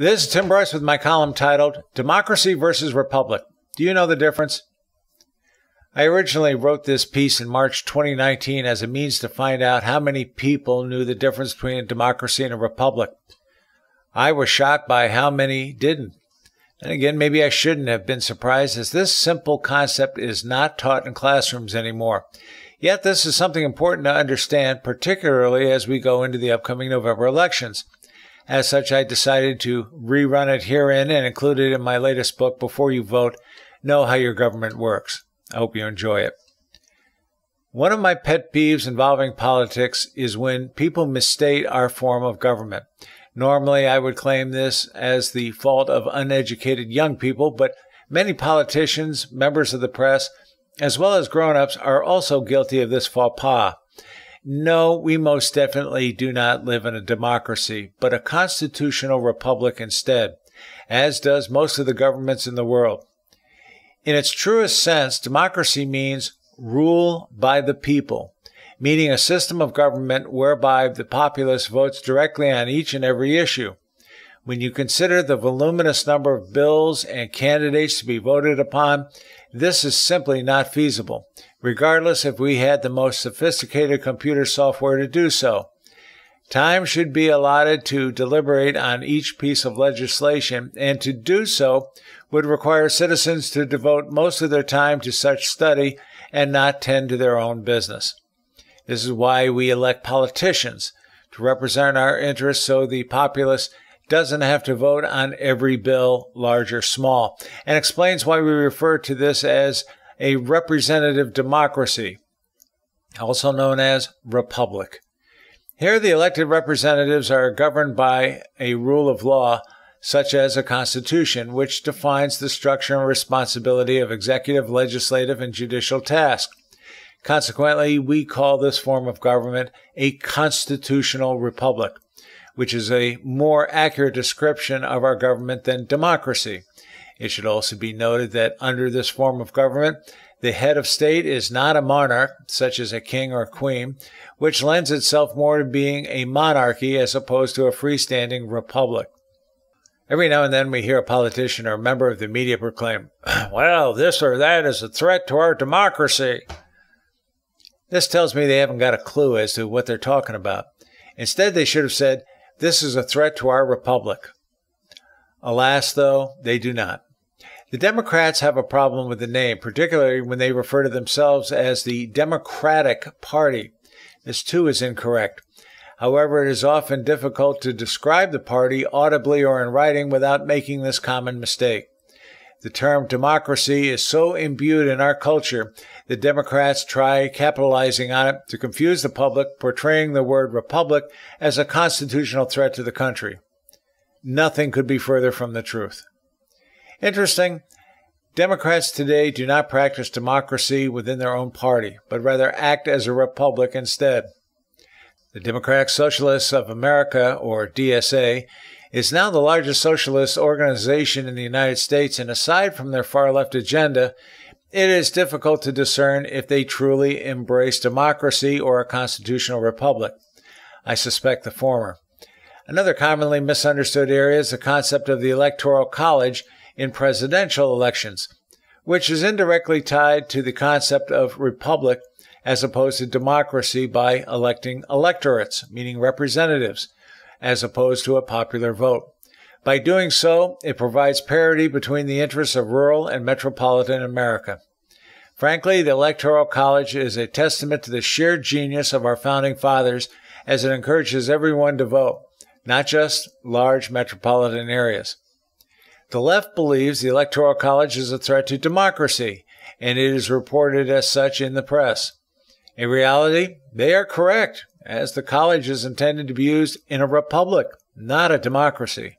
This is Tim Bryce with my column titled, Democracy versus Republic. Do you know the difference? I originally wrote this piece in March 2019 as a means to find out how many people knew the difference between a democracy and a republic. I was shocked by how many didn't. And again, maybe I shouldn't have been surprised, as this simple concept is not taught in classrooms anymore. Yet this is something important to understand, particularly as we go into the upcoming November elections. As such, I decided to rerun it herein and include it in my latest book, Before You Vote, Know How Your Government Works. I hope you enjoy it. One of my pet peeves involving politics is when people misstate our form of government. Normally, I would claim this as the fault of uneducated young people, but many politicians, members of the press, as well as grown-ups, are also guilty of this faux pas. No, we most definitely do not live in a democracy, but a constitutional republic instead, as does most of the governments in the world. In its truest sense, democracy means rule by the people, meaning a system of government whereby the populace votes directly on each and every issue. When you consider the voluminous number of bills and candidates to be voted upon, this is simply not feasible, regardless if we had the most sophisticated computer software to do so. Time should be allotted to deliberate on each piece of legislation, and to do so would require citizens to devote most of their time to such study and not tend to their own business. This is why we elect politicians, to represent our interests so the populace doesn't have to vote on every bill, large or small, and explains why we refer to this as a representative democracy, also known as republic. Here, the elected representatives are governed by a rule of law, such as a constitution, which defines the structure and responsibility of executive, legislative, and judicial tasks. Consequently, we call this form of government a constitutional republic, which is a more accurate description of our government than democracy. It should also be noted that under this form of government, the head of state is not a monarch, such as a king or queen, which lends itself more to being a monarchy as opposed to a freestanding republic. Every now and then we hear a politician or a member of the media proclaim, well, this or that is a threat to our democracy. This tells me they haven't got a clue as to what they're talking about. Instead, they should have said, this is a threat to our republic. Alas, though, they do not. The Democrats have a problem with the name, particularly when they refer to themselves as the Democratic Party. This, too, is incorrect. However, it is often difficult to describe the party audibly or in writing without making this common mistake. The term democracy is so imbued in our culture that Democrats try capitalizing on it to confuse the public, portraying the word republic as a constitutional threat to the country. Nothing could be further from the truth. Interesting, Democrats today do not practice democracy within their own party, but rather act as a republic instead. The Democratic Socialists of America, or DSA, is now the largest socialist organization in the United States, and aside from their far-left agenda, it is difficult to discern if they truly embrace democracy or a constitutional republic. I suspect the former. Another commonly misunderstood area is the concept of the Electoral College in presidential elections, which is indirectly tied to the concept of republic as opposed to democracy by electing electorates, meaning representatives, as opposed to a popular vote. By doing so, it provides parity between the interests of rural and metropolitan America. Frankly, the Electoral College is a testament to the sheer genius of our founding fathers, as it encourages everyone to vote, not just large metropolitan areas. The left believes the Electoral College is a threat to democracy, and it is reported as such in the press. In reality, they are correct, as the college is intended to be used in a republic, not a democracy.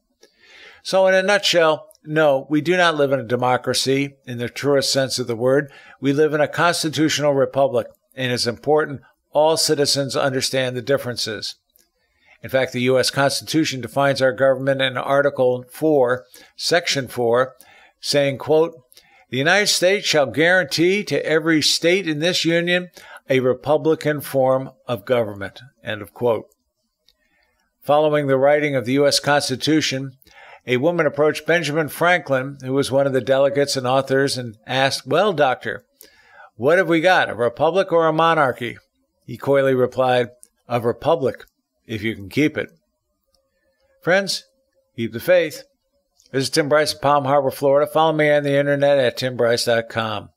So in a nutshell, no, we do not live in a democracy in the truest sense of the word. We live in a constitutional republic, and it's important all citizens understand the differences. In fact, the U.S. Constitution defines our government in Article 4, Section 4, saying, quote, "The United States shall guarantee to every state in this union a republican form of government," end of quote. Following the writing of the U.S. Constitution, A woman approached Benjamin Franklin, who was one of the delegates and authors, and asked, "Well, doctor, what have we got, a republic or a monarchy?" He coyly replied, "A republic, if you can keep it." Friends, keep the faith. This is Tim Bryce of Palm Harbor, Florida. Follow me on the internet at timbryce.com.